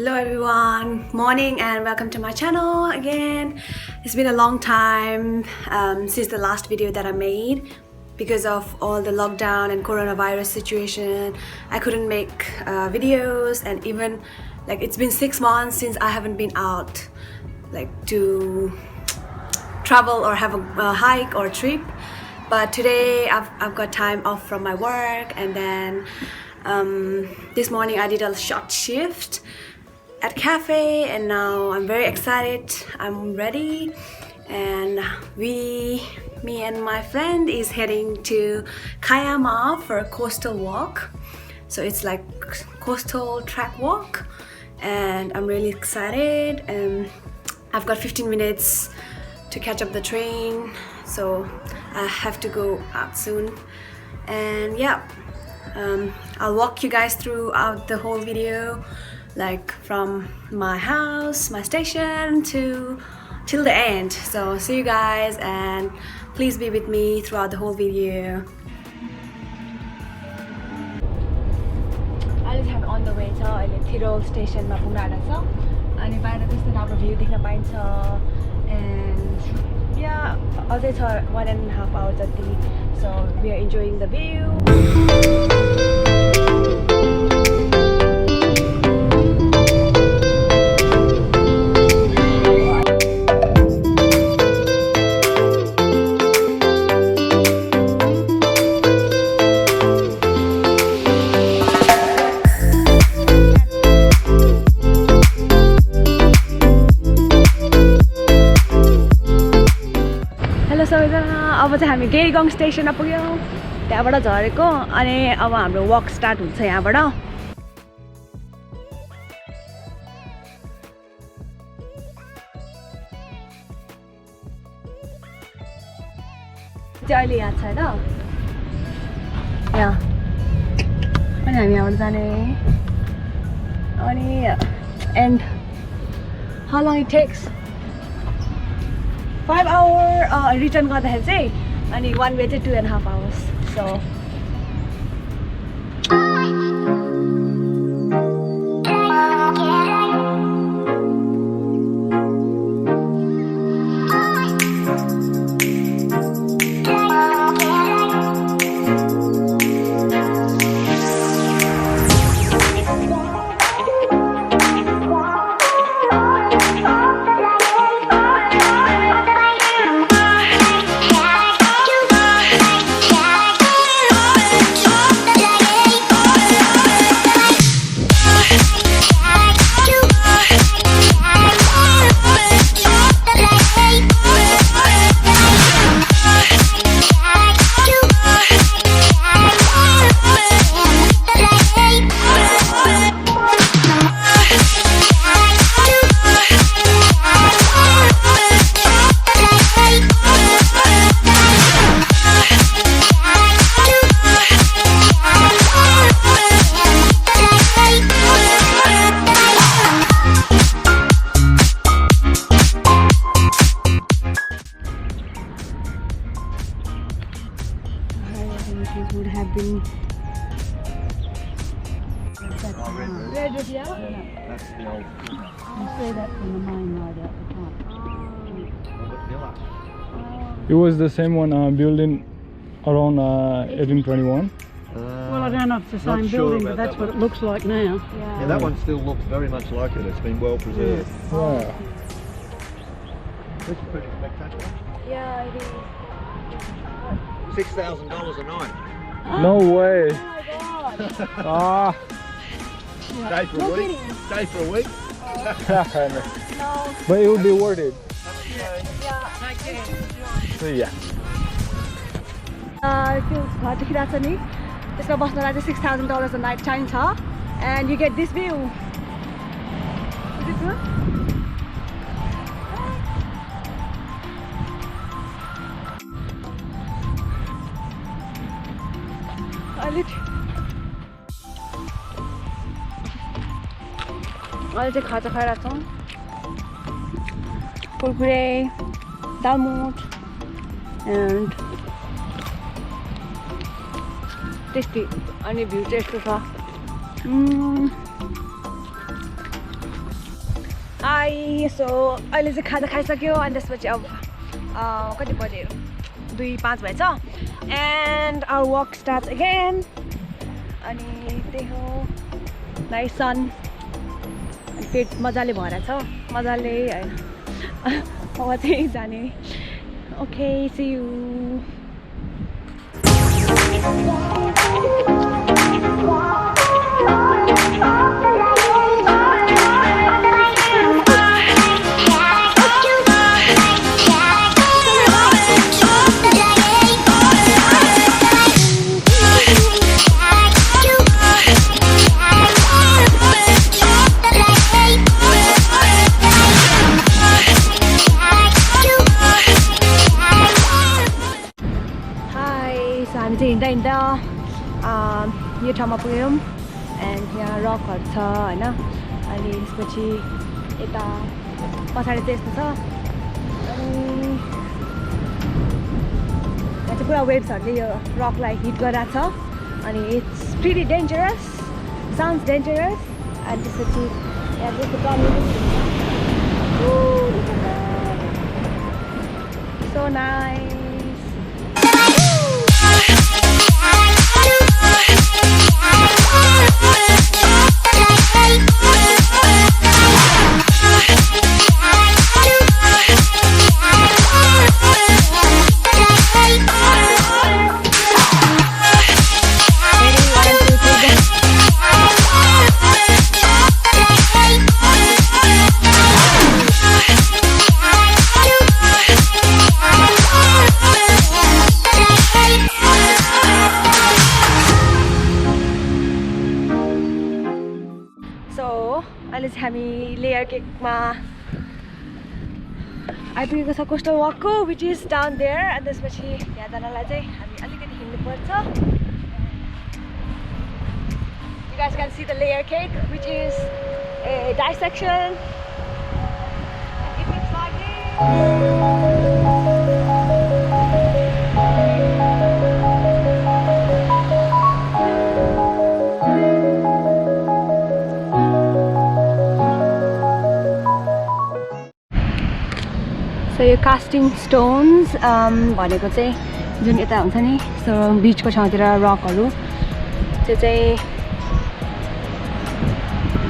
Hello everyone, morning and welcome to my channel again. It's been a long time since the last video that I made. Because of all the lockdown and coronavirus situation, I couldn't make videos, and even like it's been 6 months since I haven't been out like to travel or have a hike or a trip. But today I've got time off from my work, and then this morning I did a short shift at cafe, and now I'm very excited. I'm ready, and me and my friend is heading to Kiama for a coastal walk. So it's like coastal track walk, and I'm really excited. I've got 15 minutes to catch up the train, so I have to go out soon. And yeah, I'll walk you guys throughout the whole video, like from my house, my station till the end. So see you guys, and please be with me throughout the whole video. I just have on the way to Tirol station ma पुग्न आँटेको छ, अनि बाहिर त्यस्तो राम्रो view देख्न पाइन्छ, and yeah, अझै छ 1.5 hours जति, so we are enjoying the view. अब चाहिँ हामी गेरिगङ स्टेसनमा पुग्यौँ, त्यहाँबाट झरेको, अनि अब हाम्रो वक स्टार्ट हुन्छ यहाँबाट। चाहिँ अहिले याद छ होइन, यहाँ अनि हामी यहाँबाट जाने, अनि and how long it takes 5 hour return गर्दाखेरि चाहिँ, अनि 1 way चाहिँ 2.5 hours. So would have been red with yellow? That's the old. You see that from the main road out the top. It was the same one built in around 1821. Well, I don't know if it's the same building, but that's what it looks like now. Yeah, that one still looks very much like it. It's been well preserved. Yeah. Yeah. This is pretty spectacular. Yeah, it is. $6,000 a night. No way. Oh my god. Ah. Stay for a week. Stay for a week. No. But it will be worth it. Yeah. So yeah. त्यो घर देखिरहेको छ नि, त्यसमा बस्नलाई चाहिँ $6,000 a night चाहिन्छ, and you get this view. Is it good? अहिले चाहिँ खाजा खाइरहेको छौँ, कुरकुरे, दालमोट, and tasty. अनि भ्यू चाहिँ यस्तो छ, हाई सो अहिले चाहिँ खाजा खाइसक्यो अनि त्यसपछि अब कति बज्यो 2-5 भएछ एन्ड आवर वक स्टार्ट्स अगेन अनि त्यही हो नाइस सन पेट मजाले भरेको छ मजाले हैन अब चाहिँ जाने ओके सी यू हामी चाहिँ हिँड्दा यो ठाउँमा पुग्यौँ एन्ड यहाँ रकहरू छ होइन अनि त्यसपछि यता पछाडि चाहिँ यस्तो छ अनि यहाँ चाहिँ पुरा वेभ्सहरूले यो रकलाई हिट गरिरहेको छ अनि it's pretty dangerous sounds dangerous अनि त्यसपछि यहाँ त्यस्तो प्रब्लम सो नाइस अहिले चाहिँ हामी लेयर केकमा आइपुगेको छ कोस्टल वकको विच इज डाउन देयर अनि त्यसपछि यहाँ जानलाई चाहिँ हामी अलिकति हिँड्नुपर्छ You guys can see the layer cake which is a dissection and it looks like this. So yo casting stones भनेको चाहिँ जुन यता हुन्छ नि सो बीचको ठाउँतिर रकहरू त्यो चाहिँ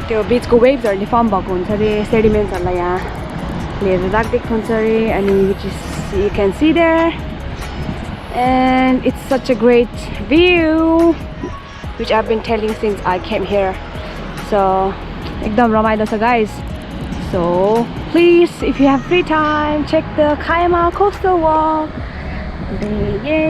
त्यो बीचको वेभ्सहरूले फर्म भएको हुन्छ अरे सेडिमेन्ट्सहरूलाई यहाँ लिएर राखिदिएको हुन्छ अरे अनि which is you can see there and it's such a great view which I been telling since I came here so एकदम रमाइलो छ guys So please, if you have free time, check the Kiama coastal walk. Yay!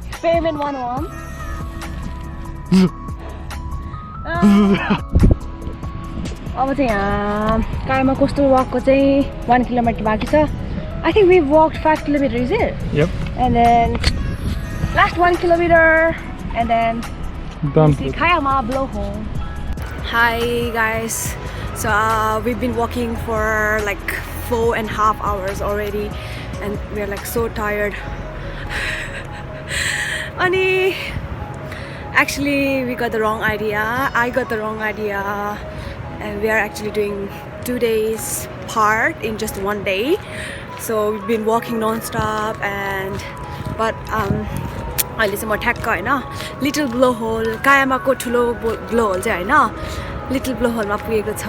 Experiment 101. अब चाहिँ यहाँ Kiama coastal walk को चाहिँ 1 kilometer बाँकी छ. I think we've walked 5 kilometers, is it? Yep. And then last 1 kilometer and then Done. see Kiama blowhole. Hi guys, so we've been walking for like 4.5 hours already and we're like so tired. Ani actually we got the wrong idea. I got the wrong idea and we are actually doing 2 days part in just 1 day. So we've been walking non-stop and but अहिले चाहिँ म ठ्याक्क होइन little blow whole कायामाको ठुलो blow whole चाहिँ होइन little blow होलमा पुगेको छ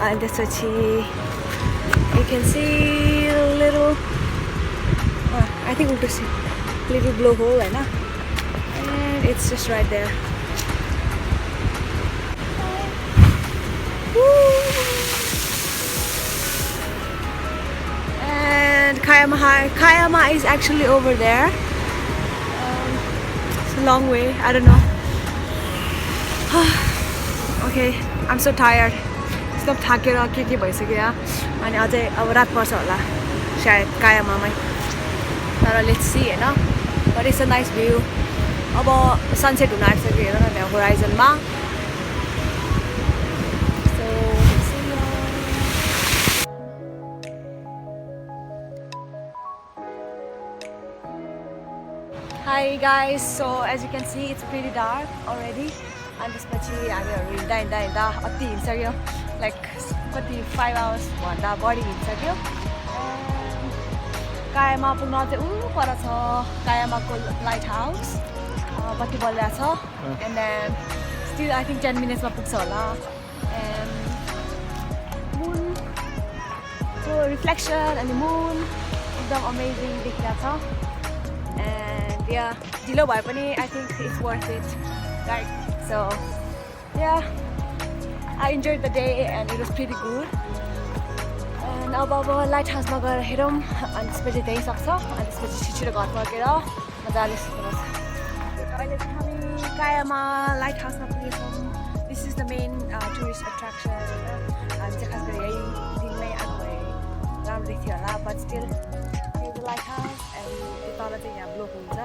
अनि त्यसपछि यु can C little I think उल्टो सी लिटल ब्लो होल होइन and it's just right there and Kiama is actually over there. It's a long way, I don't know. Okay, I'm so tired. Stop थाकेर के भइसक्यो अनि अझै अब रात पर्छ होला सायद कायामामै तर लेट्स सी हैन but it's a nice view अब सनसेट हुन आँटिसक्यो हेर न त्यहाँ होराइजनमा Hi guys, so as you can see it's pretty dark already. And त्यसपछि हामीहरू हिँड्दा अति हिँडिसक्यो लाइक कति 5 hours भन्दा बढी हिँडिसक्यो कायामा पुग्न चाहिँ पर छ कायामाको लाइट हाउस बत्ती बलिरहेको छ and then still I think 10 minutes मा पुग्छ होला एन्ड मुनको रिफ्लेक्सन अनि मुन एकदम अमेजिङ देखिरहेको छ एन्ड या ढिलो भए पनि I think it's worth it right So yeah, I enjoyed the day and it was pretty good. And अब lighthouse मा गएर हेरौँ अनि त्यसपछि त्यहीँ सक्छ अनि त्यसपछि छिटो घर फर्केर मजाले सुत्नुपर्छ अहिले चाहिँ हामी कायामा लाइट हाउसमा पुगेछौँ this is the main tourist attraction हामी चाहिँ खास गरी यही दिनमै आएको भए राम्रो देखियो होला but still light house end त्यो तल चाहिँ यहाँ ब्लक हुन्छ